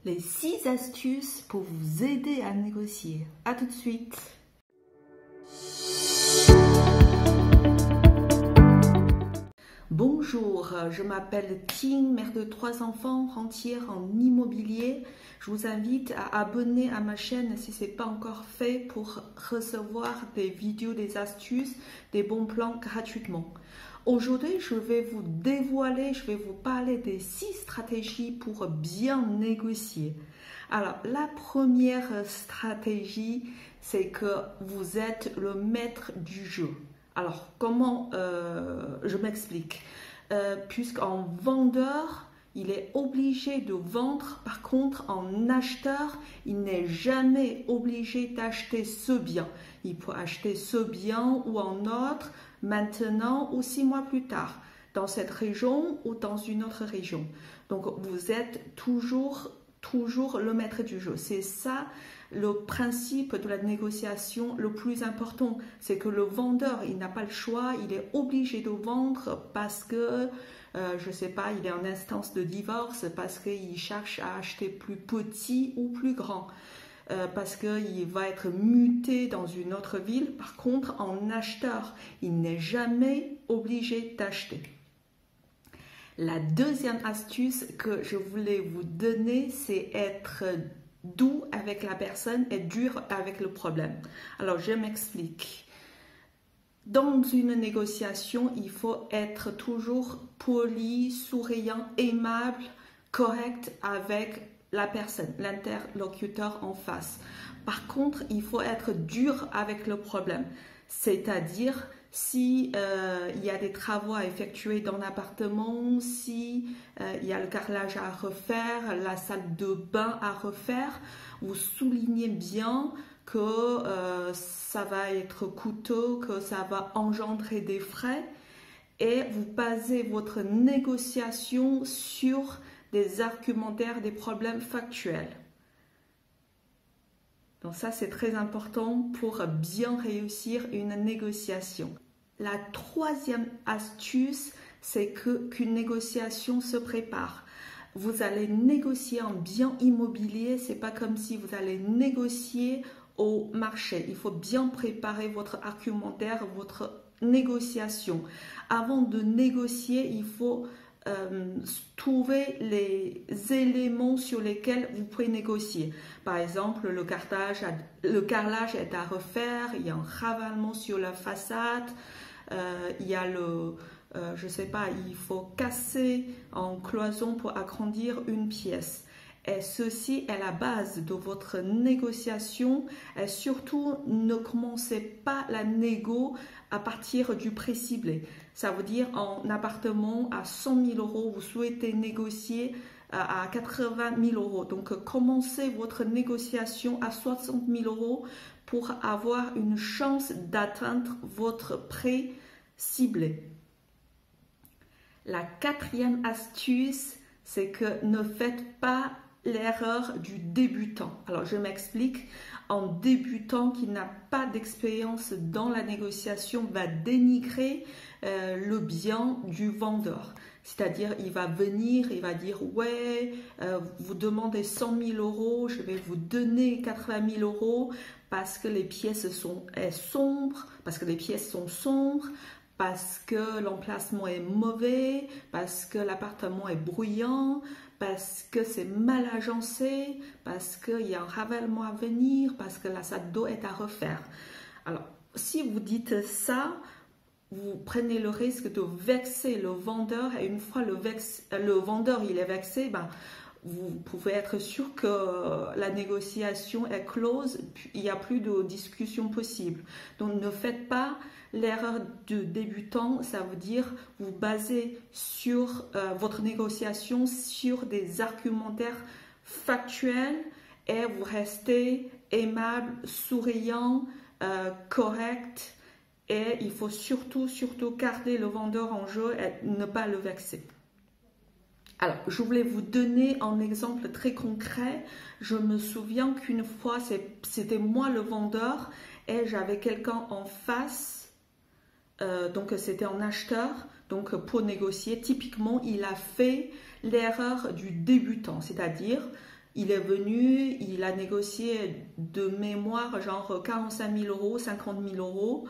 les 6 astuces pour vous aider à négocier. À tout de suite. Bonjour, je m'appelle Ting, mère de 3 enfants, rentière en immobilier. Je vous invite à abonner à ma chaîne si ce n'est pas encore fait pour recevoir des vidéos, des astuces, des bons plans gratuitement. Aujourd'hui, je vais vous dévoiler, je vais vous parler des 6 stratégies pour bien négocier. Alors, la première stratégie, c'est que vous êtes le maître du jeu. Alors, comment je m'explique? Puisqu'en vendeur, il est obligé de vendre. Par contre, en acheteur, il n'est jamais obligé d'acheter ce bien. Il peut acheter ce bien ou un autre maintenant ou 6 mois plus tard, dans cette région ou dans une autre région. Donc, vous êtes toujours le maître du jeu. C'est ça le principe de la négociation le plus important. C'est que le vendeur, il n'a pas le choix, il est obligé de vendre parce que, je ne sais pas, il est en instance de divorce, parce qu'il cherche à acheter plus petit ou plus grand. Parce qu'il va être muté dans une autre ville. Par contre, en acheteur, il n'est jamais obligé d'acheter. La deuxième astuce que je voulais vous donner, c'est être doux avec la personne et dur avec le problème. Alors, je m'explique. Dans une négociation, il faut être toujours poli, souriant, aimable, correct avec la personne, l'interlocuteur en face. Par contre, il faut être dur avec le problème, c'est-à-dire si il y a des travaux à effectuer dans l'appartement, si il y a le carrelage à refaire, la salle de bain à refaire, vous soulignez bien que ça va être coûteux, que ça va engendrer des frais et vous basez votre négociation sur des argumentaires, des problèmes factuels. Donc ça, c'est très important pour bien réussir une négociation. La troisième astuce, c'est qu'une négociation se prépare. Vous allez négocier un bien immobilier, c'est pas comme si vous allez négocier au marché. Il faut bien préparer votre argumentaire, votre négociation. Avant de négocier, il faut trouver les éléments sur lesquels vous pouvez négocier. Par exemple, le carrelage est à refaire, il y a un ravalement sur la façade, il y a je sais pas, il faut casser en cloison pour agrandir une pièce. Et ceci est la base de votre négociation. Et surtout, ne commencez pas la négo à partir du prix ciblé. Ça veut dire en appartement à 100 000 euros, vous souhaitez négocier à 80 000 euros. Donc, commencez votre négociation à 60 000 euros pour avoir une chance d'atteindre votre prix ciblé. La quatrième astuce, c'est que ne faites pas l'erreur du débutant. Alors, je m'explique. Un débutant qui n'a pas d'expérience dans la négociation va dénigrer le bien du vendeur. C'est-à-dire, il va venir, il va dire « Ouais, vous demandez 100 000 euros, je vais vous donner 80 000 euros parce que les pièces sont sombres, parce que les pièces sont sombres, parce que l'emplacement est mauvais, parce que l'appartement est bruyant, parce que c'est mal agencé, parce qu'il y a un ravalement à venir, parce que la salle d'eau est à refaire. » Alors, si vous dites ça, vous prenez le risque de vexer le vendeur et une fois le vendeur il est vexé, vous pouvez être sûr que la négociation est close, il n'y a plus de discussion possible. Donc ne faites pas l'erreur de débutant, ça veut dire vous basez sur votre négociation sur des argumentaires factuels et vous restez aimable, souriant, correct et il faut surtout garder le vendeur en jeu et ne pas le vexer. Alors, je voulais vous donner un exemple très concret. Je me souviens qu'une fois, c'était moi le vendeur et j'avais quelqu'un en face, donc c'était un acheteur. Donc, pour négocier, typiquement, il a fait l'erreur du débutant, c'est-à-dire Il est venu, il a négocié de mémoire genre 45 000 euros, 50 000 euros.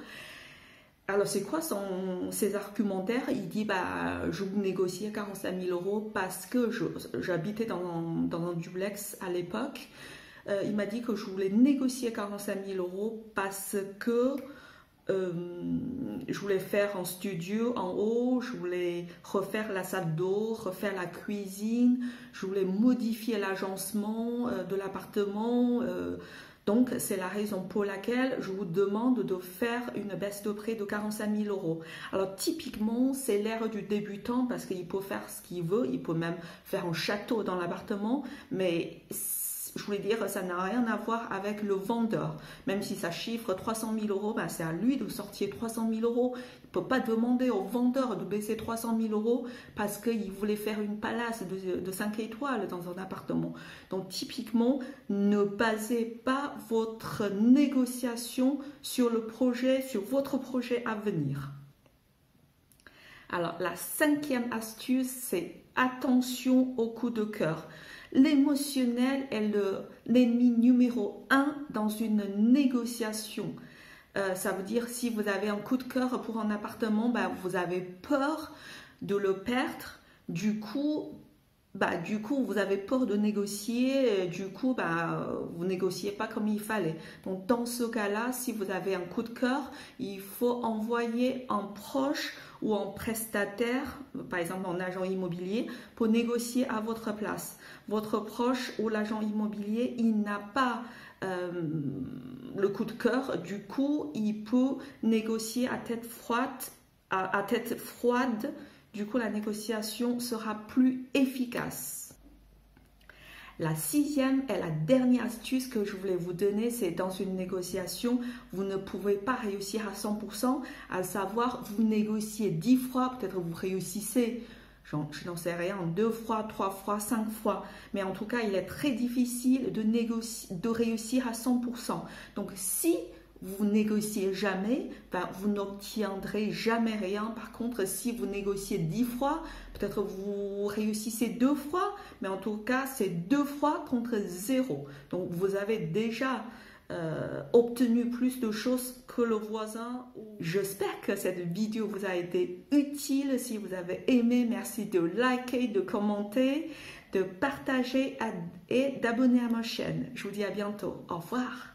Alors c'est quoi ses argumentaires? Il dit bah je vous négocie 45 000 euros parce que j'habitais dans un duplex à l'époque. Il m'a dit que je voulais négocier 45 000 euros parce que je voulais faire un studio en haut, je voulais refaire la salle d'eau, refaire la cuisine, je voulais modifier l'agencement de l'appartement. Donc, c'est la raison pour laquelle je vous demande de faire une baisse de prix de 45 000 euros. Alors, typiquement, c'est l'ère du débutant parce qu'il peut faire ce qu'il veut. Il peut même faire un château dans l'appartement. Mais je voulais dire, ça n'a rien à voir avec le vendeur. Même si ça chiffre 300 000 euros, ben c'est à lui de sortir 300 000 euros. Il ne peut pas demander au vendeur de baisser 300 000 euros parce qu'il voulait faire une palace de 5 étoiles dans un appartement. Donc, typiquement, ne basez pas votre négociation sur le projet, sur votre projet à venir. Alors, la 5e astuce, c'est attention au coup de cœur. L'émotionnel est l'ennemi numéro 1 dans une négociation. Ça veut dire si vous avez un coup de cœur pour un appartement, ben, vous avez peur de le perdre. Du coup, vous avez peur de négocier. Du coup, vous négociez pas comme il fallait. Donc, dans ce cas-là, si vous avez un coup de cœur, il faut envoyer un proche ou un prestataire, par exemple un agent immobilier, pour négocier à votre place. Votre proche ou l'agent immobilier, il n'a pas le coup de cœur, du coup, il peut négocier à tête froide, du coup, la négociation sera plus efficace. La 6e et la dernière astuce que je voulais vous donner, c'est dans une négociation, vous ne pouvez pas réussir à 100%, à savoir, vous négociez 10 fois, peut-être vous réussissez, je n'en sais rien, 2 fois, 3 fois, 5 fois, mais en tout cas, il est très difficile de réussir à 100%. Donc, si vous négociez jamais, vous n'obtiendrez jamais rien. Par contre, si vous négociez 10 fois, peut-être vous réussissez 2 fois, mais en tout cas, c'est 2 fois contre 0. Donc, vous avez déjà obtenu plus de choses que le voisin. J'espère que cette vidéo vous a été utile. Si vous avez aimé, merci de liker, de commenter, de partager et d'abonner à ma chaîne. Je vous dis à bientôt. Au revoir.